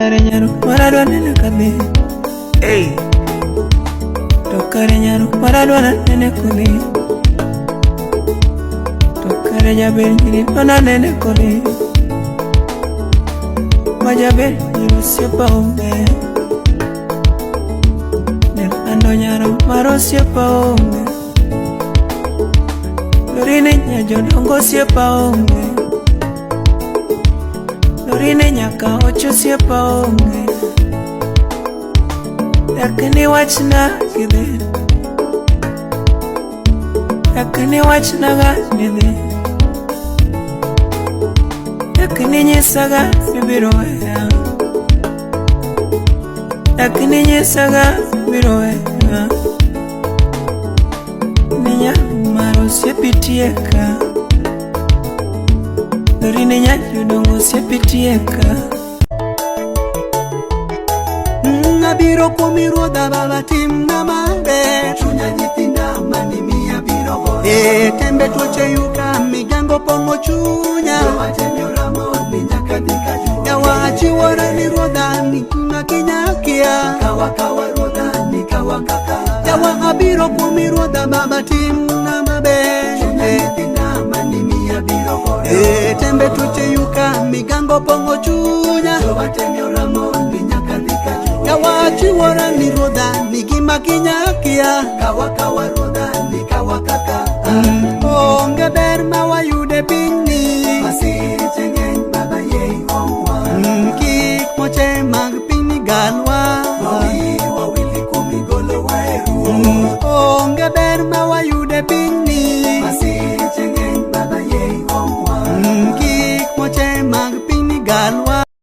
Nyaro maradwa nene kadhi. Hey. Tokare nyaro maradwa nene kodi. Tokare jaber nyiri mana nene kodi. Majaber nyiro siepa onge. Nen ando nyaro maro siepa onge. Lorine nyajodongo siepa onge. Lorine nyaka ocho siepa onge. Lakini wachna gidhe. Lakini wachna ga gidhe. Lakini nyisaga bibiro wea. Lakini nyisaga bibiro wea. Ninya maro siepitieka. Lorine nyajodongo siepitieka. Biro komiro da baba tim na mabe chunya jitinda mani mia biro go tembe toche yuka migango pongo chunya wacheni ramoni nyakadika ju ya wachi wora ni roda ni kuna kinyakia kawa roda ni kawa kaka ya wa biro komiro da baba tim na mabe chunya jitinda mani mia biro go tembe toche yuka migango pongo chunya wacheni ramoni nyakadika ju Kawachi wara ni roda ni gima kinyakia kawa roda ni kawa kaka